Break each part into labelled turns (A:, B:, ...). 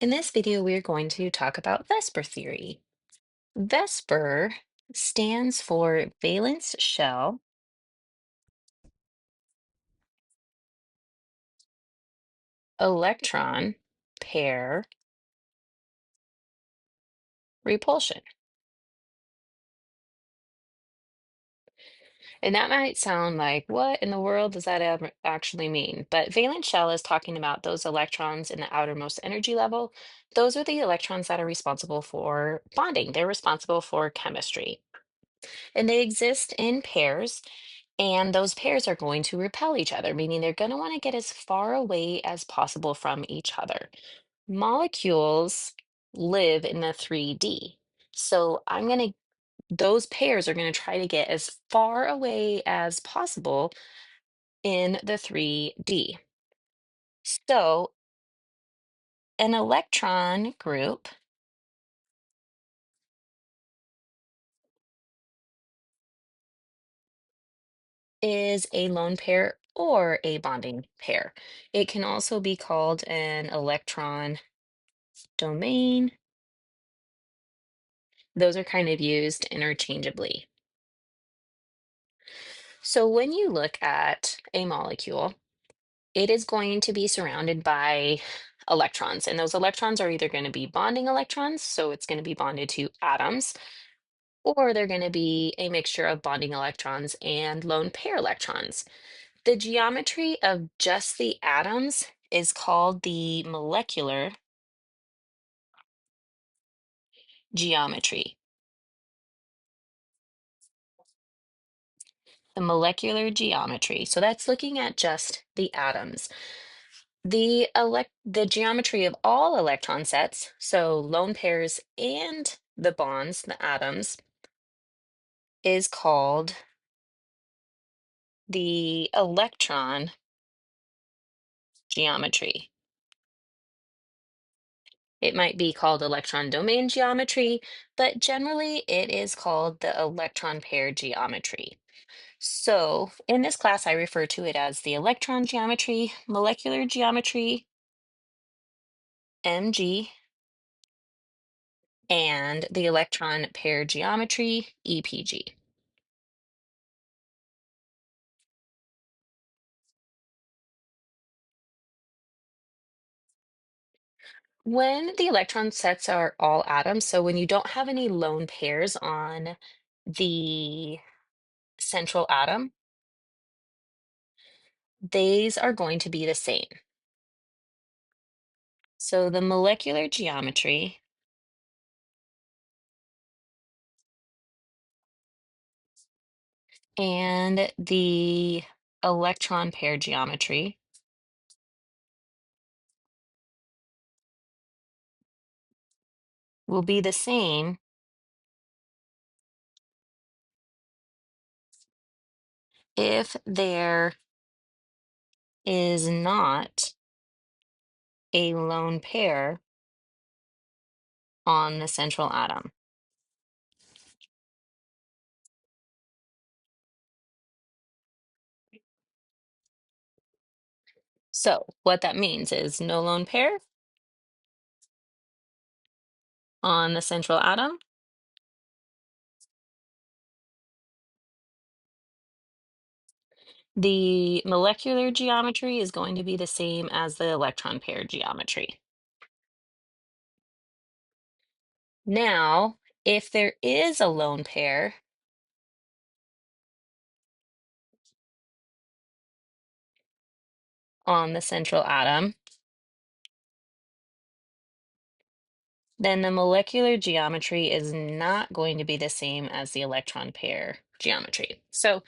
A: In this video, we are going to talk about VSEPR theory. VSEPR stands for valence shell, electron, pair, repulsion. And that might sound like, what in the world does that actually mean? But valence shell is talking about those electrons in the outermost energy level. Those are the electrons that are responsible for bonding. They're responsible for chemistry. And they exist in pairs. And those pairs are going to repel each other, meaning they're going to want to get as far away as possible from each other. Molecules live in the 3D. So those pairs are going to try to get as far away as possible in the 3D. So an electron group is a lone pair or a bonding pair. It can also be called an electron domain. Those are kind of used interchangeably. So when you look at a molecule, it is going to be surrounded by electrons, and those electrons are either going to be bonding electrons, so it's going to be bonded to atoms, or they're going to be a mixture of bonding electrons and lone pair electrons. The geometry of just the atoms is called the molecular geometry. The molecular geometry. So that's looking at just the atoms. The geometry of all electron sets, so lone pairs and the bonds, the atoms, is called the electron geometry. It might be called electron domain geometry, but generally it is called the electron pair geometry. So in this class, I refer to it as the electron geometry, molecular geometry, MG, and the electron pair geometry, EPG. When the electron sets are all atoms, so when you don't have any lone pairs on the central atom, these are going to be the same. So the molecular geometry and the electron pair geometry will be the same if there is not a lone pair on the central atom. So what that means is no lone pair on the central atom. The molecular geometry is going to be the same as the electron pair geometry. Now, if there is a lone pair on the central atom, then the molecular geometry is not going to be the same as the electron pair geometry. So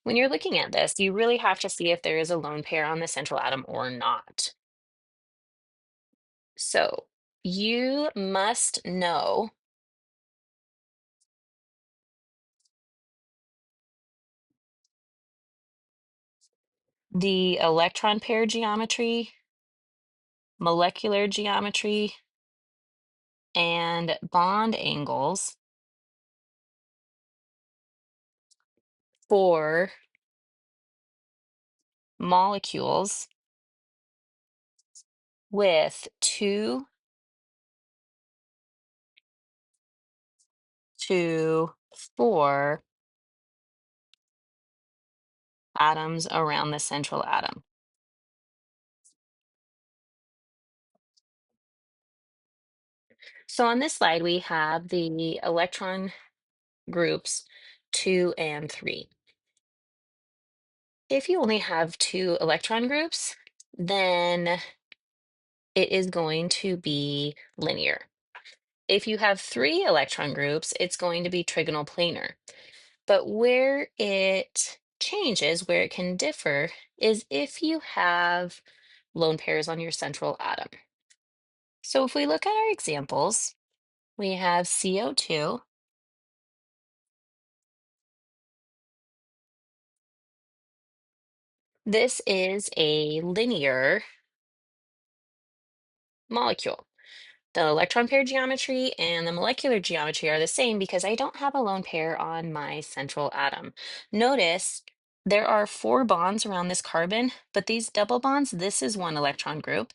A: when you're looking at this, you really have to see if there is a lone pair on the central atom or not. So you must know the electron pair geometry, molecular geometry, and bond angles for molecules with two to 4 atoms around the central atom. So on this slide, we have the electron groups 2 and 3. If you only have 2 electron groups, then it is going to be linear. If you have 3 electron groups, it's going to be trigonal planar. But where it changes, where it can differ, is if you have lone pairs on your central atom. So if we look at our examples, we have CO2. This is a linear molecule. The electron pair geometry and the molecular geometry are the same because I don't have a lone pair on my central atom. Notice there are 4 bonds around this carbon, but these double bonds, this is 1 electron group.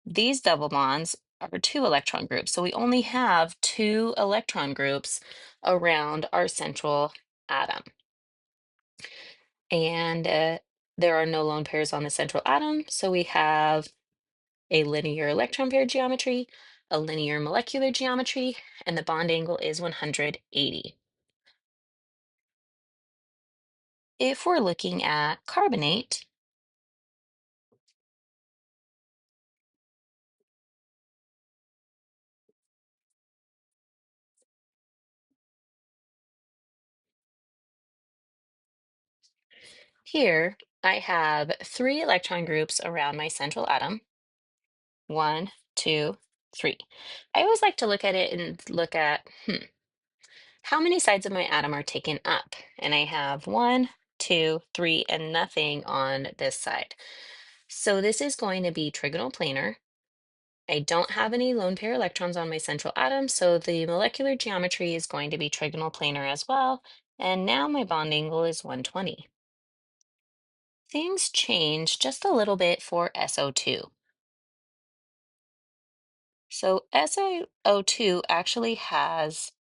A: These double bonds are 2 electron groups. So we only have 2 electron groups around our central atom. And there are no lone pairs on the central atom. So we have a linear electron pair geometry, a linear molecular geometry, and the bond angle is 180. If we're looking at carbonate, here I have 3 electron groups around my central atom. 1, 2, 3. I always like to look at it and look at, how many sides of my atom are taken up? And I have 1, 2, 3, and nothing on this side. So this is going to be trigonal planar. I don't have any lone pair electrons on my central atom, so the molecular geometry is going to be trigonal planar as well. And now my bond angle is 120. Things change just a little bit for SO2. So SiO2 actually has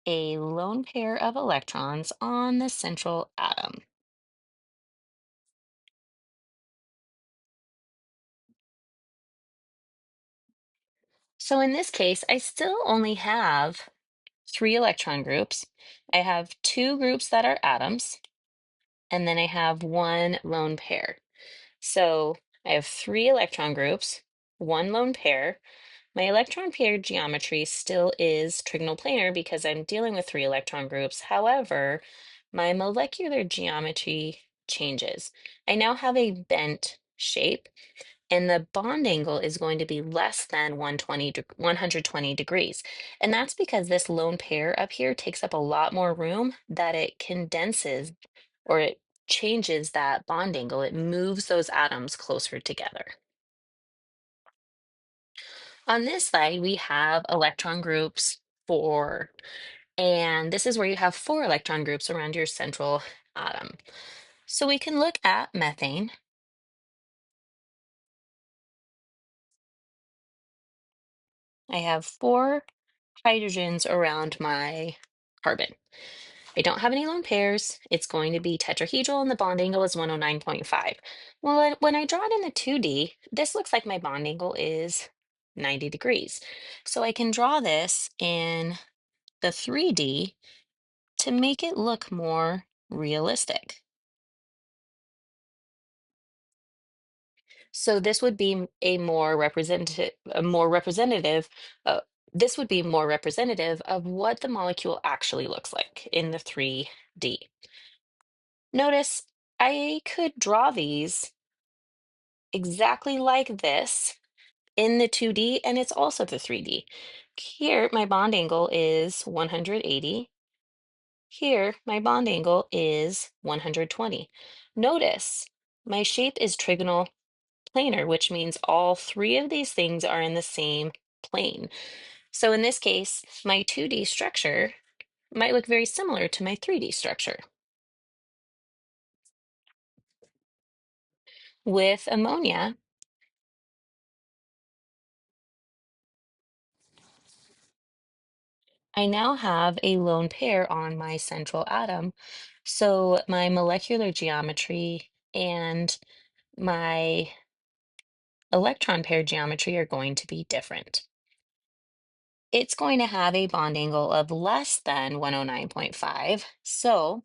A: a lone pair of electrons on the central atom. So in this case, I still only have 3 electron groups. I have 2 groups that are atoms, and then I have 1 lone pair. So I have 3 electron groups, 1 lone pair. My electron pair geometry still is trigonal planar because I'm dealing with 3 electron groups. However, my molecular geometry changes. I now have a bent shape, and the bond angle is going to be less than 120 degrees. And that's because this lone pair up here takes up a lot more room that it condenses, or it changes that bond angle. It moves those atoms closer together. On this slide, we have electron groups 4, and this is where you have 4 electron groups around your central atom. So we can look at methane. I have 4 hydrogens around my carbon. I don't have any lone pairs. It's going to be tetrahedral, and the bond angle is 109.5. Well, when I draw it in the 2D, this looks like my bond angle is 90 degrees. So I can draw this in the 3D to make it look more realistic. So this would be uh, this would be more representative of what the molecule actually looks like in the 3D. Notice I could draw these exactly like this in the 2D, and it's also the 3D. Here, my bond angle is 180. Here, my bond angle is 120. Notice my shape is trigonal planar, which means all 3 of these things are in the same plane. So in this case, my 2D structure might look very similar to my 3D structure. With ammonia, I now have a lone pair on my central atom. So my molecular geometry and my electron pair geometry are going to be different. It's going to have a bond angle of less than 109.5. So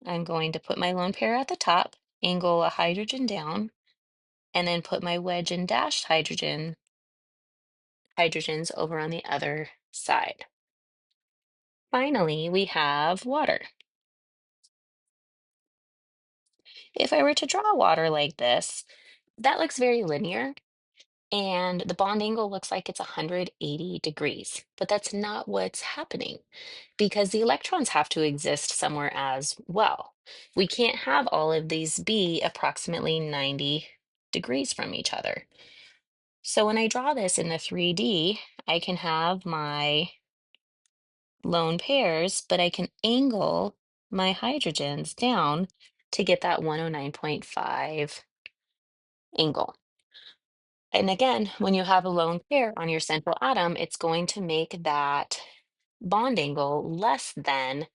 A: I'm going to put my lone pair at the top, angle a hydrogen down, and then put my wedge and dashed hydrogens over on the other side. Finally, we have water. If I were to draw water like this, that looks very linear, and the bond angle looks like it's 180 degrees, but that's not what's happening because the electrons have to exist somewhere as well. We can't have all of these be approximately 90 degrees from each other. So when I draw this in the 3D, I can have my lone pairs, but I can angle my hydrogens down to get that 109.5 angle. And again, when you have a lone pair on your central atom, it's going to make that bond angle less than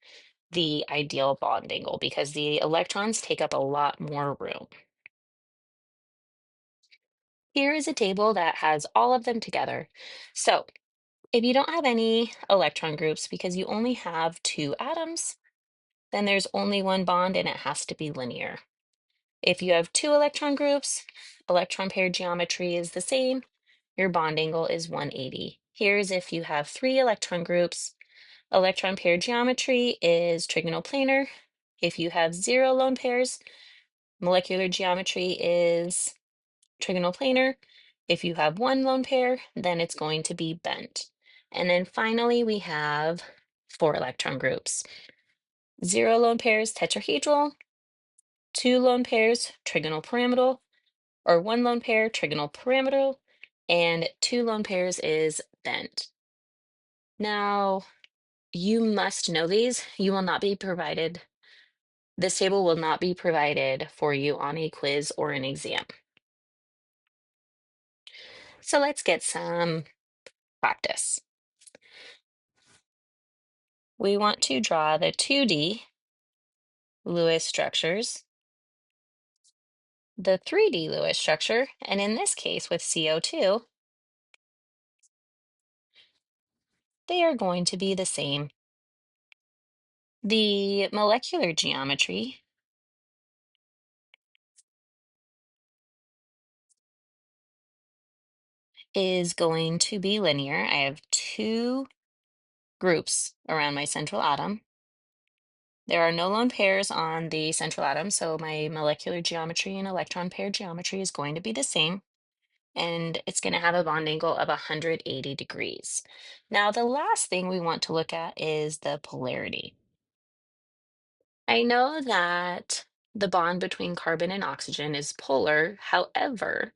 A: the ideal bond angle because the electrons take up a lot more room. Here is a table that has all of them together. So if you don't have any electron groups because you only have two atoms, then there's only one bond and it has to be linear. If you have two electron groups, electron pair geometry is the same. Your bond angle is 180. Here's if you have three electron groups, electron pair geometry is trigonal planar. If you have zero lone pairs, molecular geometry is trigonal planar. If you have one lone pair, then it's going to be bent. And then finally, we have four electron groups. Zero lone pairs, tetrahedral. Two lone pairs, trigonal pyramidal. Or one lone pair, trigonal pyramidal. And two lone pairs is bent. Now, you must know these. You will not be provided, this table will not be provided for you on a quiz or an exam. So let's get some practice. We want to draw the 2D Lewis structures, the 3D Lewis structure, and in this case with CO2, they are going to be the same. The molecular geometry is going to be linear. I have two groups around my central atom. There are no lone pairs on the central atom, so my molecular geometry and electron pair geometry is going to be the same, and it's going to have a bond angle of 180 degrees. Now, the last thing we want to look at is the polarity. I know that the bond between carbon and oxygen is polar. However,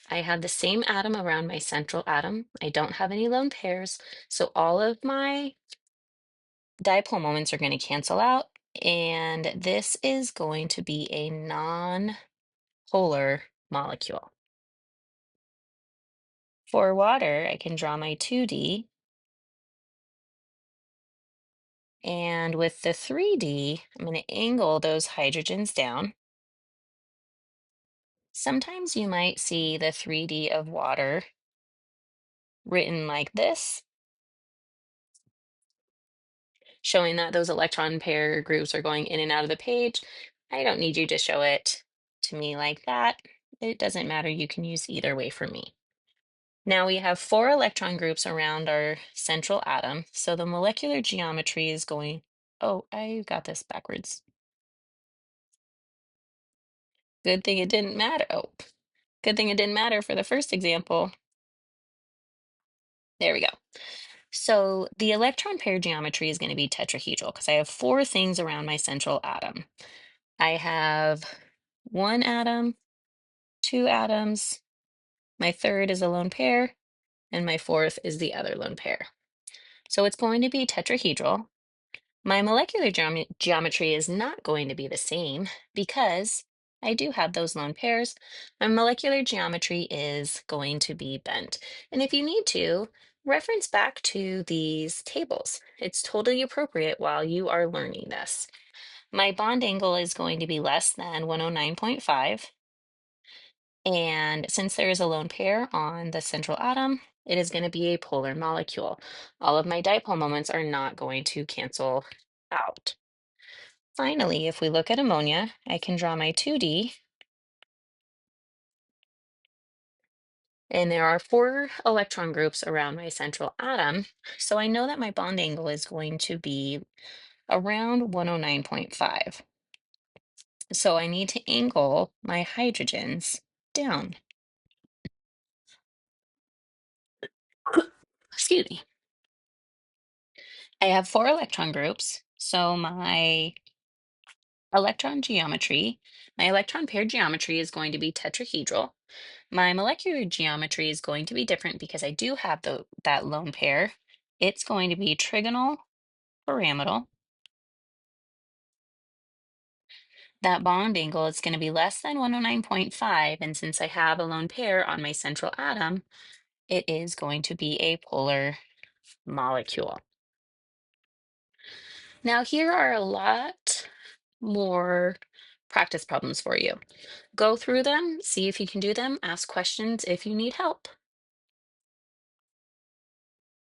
A: I have the same atom around my central atom. I don't have any lone pairs, so all of my dipole moments are going to cancel out, and this is going to be a non-polar molecule. For water, I can draw my 2D, and with the 3D, I'm going to angle those hydrogens down. Sometimes you might see the 3D of water written like this, showing that those electron pair groups are going in and out of the page. I don't need you to show it to me like that. It doesn't matter. You can use either way for me. Now we have four electron groups around our central atom. So the molecular geometry is going, oh, I got this backwards. Good thing it didn't matter. Oh, good thing it didn't matter for the first example. There we go. So the electron pair geometry is going to be tetrahedral because I have four things around my central atom. I have one atom, two atoms, my third is a lone pair, and my fourth is the other lone pair. So it's going to be tetrahedral. My molecular geometry is not going to be the same because I do have those lone pairs. My molecular geometry is going to be bent. And if you need to, Reference back to these tables. It's totally appropriate while you are learning this. My bond angle is going to be less than 109.5. And since there is a lone pair on the central atom, it is going to be a polar molecule. All of my dipole moments are not going to cancel out. Finally, if we look at ammonia, I can draw my 2D, and there are 4 electron groups around my central atom. So I know that my bond angle is going to be around 109.5. So I need to angle my hydrogens down. Excuse me. I have 4 electron groups. So my electron pair geometry is going to be tetrahedral. My molecular geometry is going to be different because I do have that lone pair. It's going to be trigonal pyramidal. That bond angle is going to be less than 109.5, and since I have a lone pair on my central atom, it is going to be a polar molecule. Now, here are a lot more practice problems for you. Go through them, see if you can do them, ask questions if you need help.